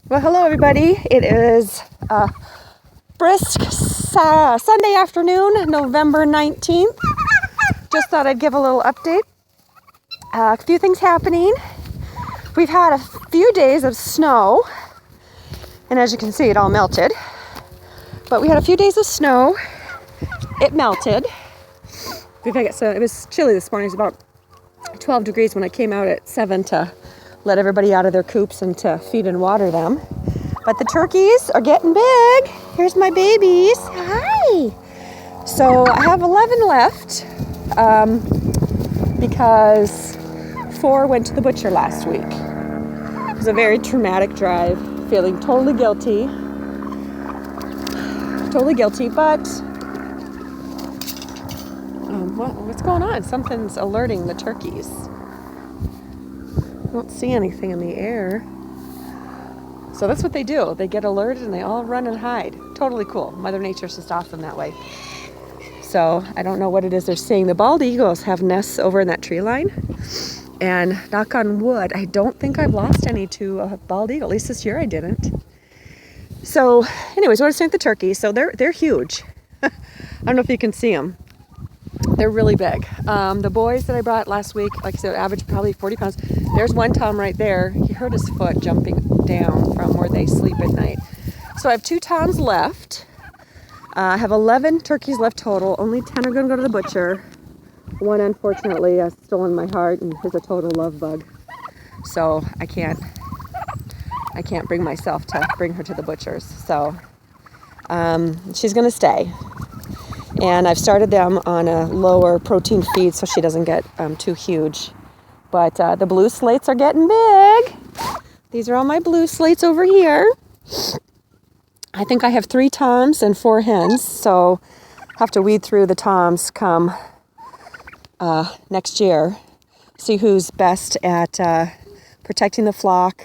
Well, hello everybody. It is brisk Sunday afternoon, November 19th. Just thought I'd give a little update. A few things happening. We've had a few days of snow, and as you can see, it all melted. But we had a few days of snow. It melted. So it was chilly this morning. It was about 12 degrees when I came out at 7 to let everybody out of their coops and to feed and water them. But the turkeys are getting big. Here's my babies. Hi. So I have 11 left because 4 went to the butcher last week. It was a very traumatic drive, feeling totally guilty. But what's going on? Something's alerting the turkeys. I don't see anything in the air. So that's what they do. They get alerted and they all run and hide. Totally cool. Mother Nature's just awesome that way. So I don't know what it is they're seeing. The bald eagles have nests over in that tree line. And knock on wood, I don't think I've lost any to a bald eagle. At least this year I didn't. So anyways, I want to start the turkeys. So they're huge. I don't know if you can see them. They're really big. The boys that I brought last week, like I said, average probably 40 pounds. There's one tom right there. He hurt his foot jumping down from where they sleep at night. So I have 2 toms left. I have 11 turkeys left total. Only 10 are going to go to the butcher. One, unfortunately, has stolen my heart and is a total love bug. So I can't bring myself to bring her to the butcher's. So she's going to stay. And I've started them on a lower protein feed so she doesn't get too huge. But the blue slates are getting big. These are all my blue slates over here. I think I have 3 toms and 4 hens, so I'll have to weed through the toms come next year. See who's best at protecting the flock,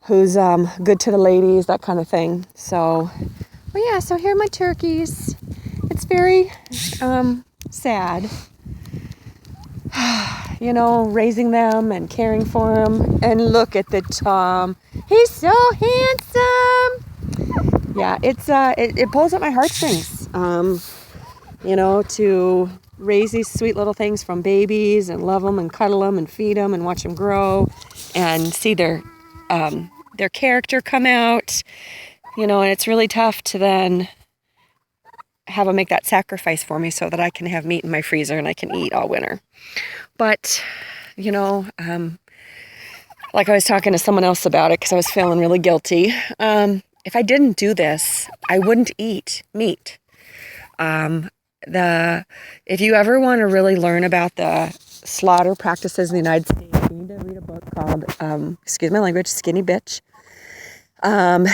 who's good to the ladies, that kind of thing. So, well, yeah, so here are my turkeys. It's very sad, you know, raising them and caring for them. And look at the tom. He's so handsome. Yeah, it pulls at my heartstrings, you know, to raise these sweet little things from babies and love them and cuddle them and feed them and watch them grow and see their character come out, you know, and it's really tough to then have them make that sacrifice for me so that I can have meat in my freezer and I can eat all winter. But, you know, like I was talking to someone else about it because I was feeling really guilty. If I didn't do this, I wouldn't eat meat. If you ever want to really learn about the slaughter practices in the United States, you need to read a book called, excuse my language, Skinny Bitch. And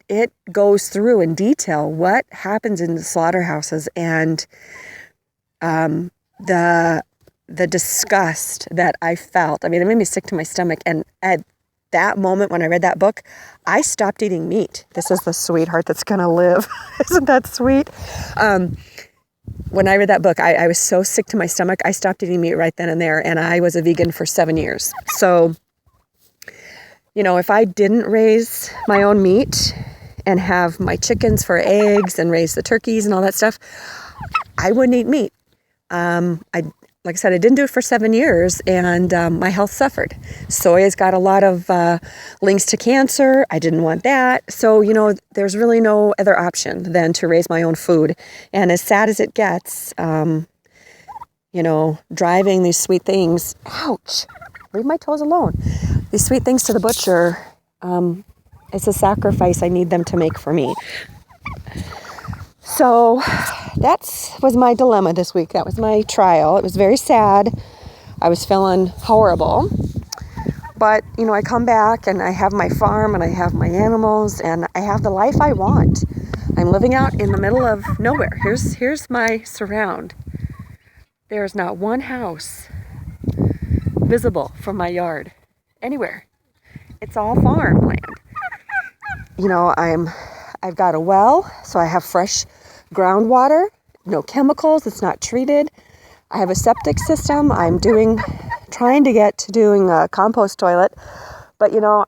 it goes through in detail what happens in the slaughterhouses and the disgust that I felt. I mean, it made me sick to my stomach. And at that moment when I read that book, I stopped eating meat. This is the sweetheart that's going to live. Isn't that sweet? When I read that book, I was so sick to my stomach, I stopped eating meat right then and there. And I was a vegan for 7 years. So, you know, if I didn't raise my own meat and have my chickens for eggs and raise the turkeys and all that stuff, I wouldn't eat meat. Like I said, I didn't do it for 7 years, and my health suffered. Soya's got a lot of links to cancer. I didn't want that. So, you know, there's really no other option than to raise my own food. And as sad as it gets, you know, driving these sweet things, ouch, leave my toes alone. These sweet things to the butcher, it's a sacrifice I need them to make for me. So that was my dilemma this week. That was my trial. It was very sad. I was feeling horrible. But, you know, I come back and I have my farm and I have my animals and I have the life I want. I'm living out in the middle of nowhere. Here's my surround. There's not one house visible from my yard anywhere. It's all farmland. You know, I've got a well, so I have fresh groundwater, no chemicals, it's not treated. I have a septic system. I'm trying to get to doing a compost toilet, but you know,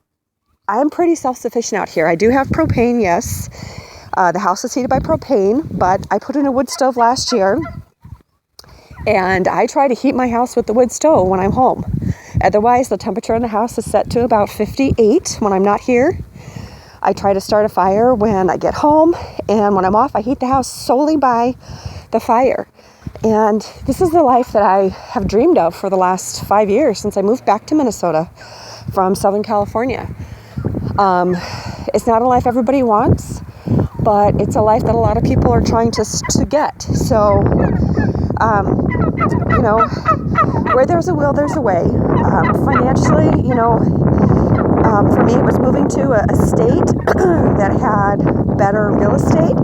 I'm pretty self-sufficient out here. I do have propane, yes. The house is heated by propane, but I put in a wood stove last year, and I try to heat my house with the wood stove when I'm home. Otherwise, the temperature in the house is set to about 58 when I'm not here. I try to start a fire when I get home, and when I'm off, I heat the house solely by the fire. And this is the life that I have dreamed of for the last 5 years since I moved back to Minnesota from Southern California. It's not a life everybody wants, but it's a life that a lot of people are trying to get. So, you know, where there's a will, there's a way. Financially, you know, for me, it was moving to a state that had better real estate,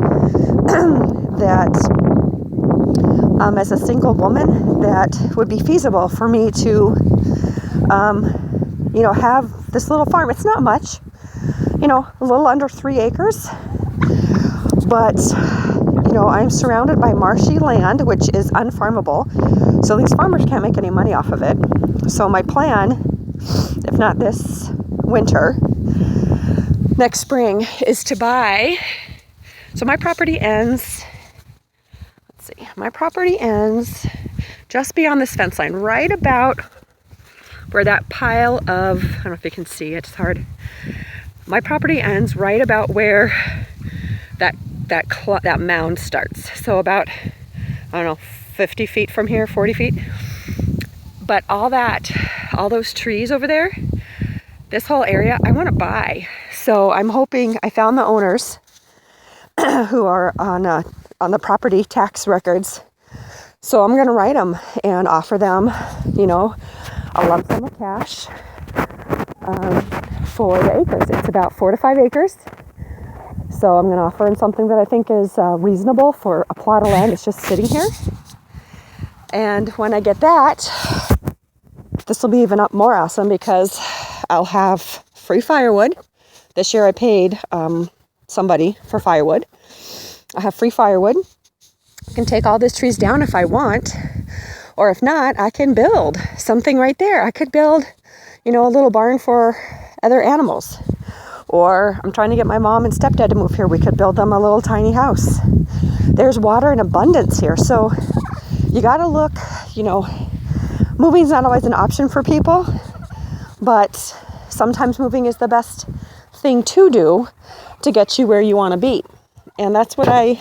that as a single woman, that would be feasible for me to, you know, have this little farm. It's not much, you know, a little under 3 acres, but, you know, I'm surrounded by marshy land, which is unfarmable, so these farmers can't make any money off of it. So my plan, if not this winter, next spring, is to buy, so my property ends, my property ends just beyond this fence line, right about where that pile of, I don't know if you can see it, it's hard. My property ends right about where that mound starts. So about, I don't know, 50 feet from here, 40 feet. But all those trees over there, this whole area, I want to buy. So I'm hoping, I found the owners who are on the property tax records. So I'm going to write them and offer them, you know, a lump sum of cash for the acres. It's about 4 to 5 acres. So I'm going to offer them something that I think is reasonable for a plot of land that's just sitting here. And when I get that, this will be even more awesome because I'll have free firewood. This year I paid somebody for firewood. I have free firewood. I can take all these trees down if I want, or if not, I can build something right there. I could build, you know, a little barn for other animals. Or I'm trying to get my mom and stepdad to move here. We could build them a little tiny house. There's water in abundance here. So you got to look, you know, moving's not always an option for people, but sometimes moving is the best thing to do to get you where you want to be. And that's what I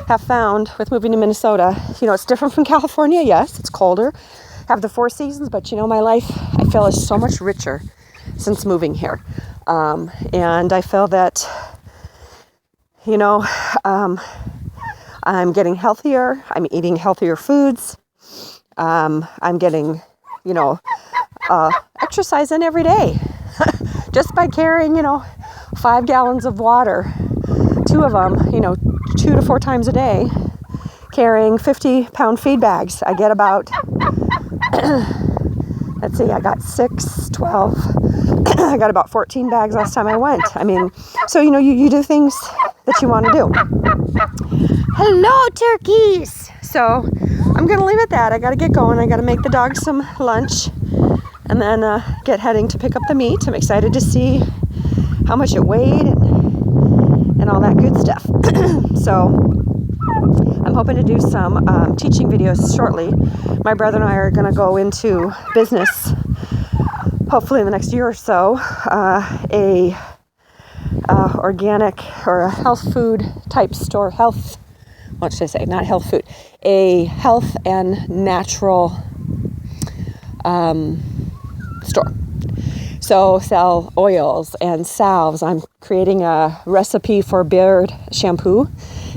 have found with moving to Minnesota. You know, it's different from California. Yes, it's colder, have the 4 seasons, but you know, my life, I feel, is so much richer since moving here. And I feel that, you know, I'm getting healthier. I'm eating healthier foods. I'm getting, you know, exercise in every day just by carrying, you know, 5 gallons of water, 2 of them, you know, 2 to 4 times a day, carrying 50-pound feed bags. I get about, let's see, I got 6, 12, I got about 14 bags last time I went. I mean, so, you know, you do things that you want to do. Hello, turkeys! So I'm going to leave it at that. I got to get going. I got to make the dogs some lunch and then get heading to pick up the meat. I'm excited to see how much it weighed and all that good stuff. So I'm hoping to do some teaching videos shortly. My brother and I are going to go into business, hopefully in the next year or so, a organic or a health food type store, what should I say, not health food, a health and natural store. So sell oils and salves. I'm creating a recipe for beard shampoo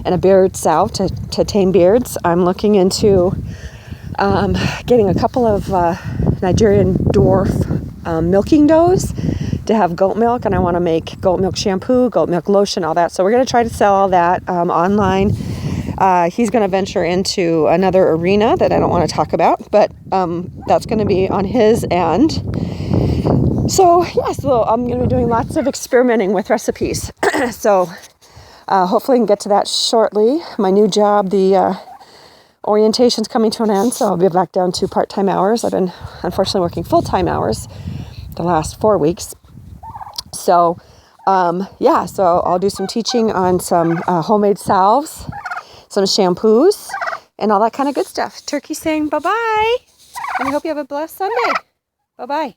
and a beard salve to tame beards. I'm looking into getting a couple of Nigerian dwarf milking doughs to have goat milk, and I want to make goat milk shampoo, goat milk lotion, all that. So we're going to try to sell all that online. He's going to venture into another arena that I don't want to talk about, but that's going to be on his end. So yeah, so I'm going to be doing lots of experimenting with recipes. So hopefully I can get to that shortly. My new job, the orientation's coming to an end, so I'll be back down to part-time hours. I've been unfortunately working full-time hours the last 4 weeks. So, yeah, so I'll do some teaching on some homemade salves, some shampoos, and all that kind of good stuff. Turkey saying bye-bye, and I hope you have a blessed Sunday. Bye-bye.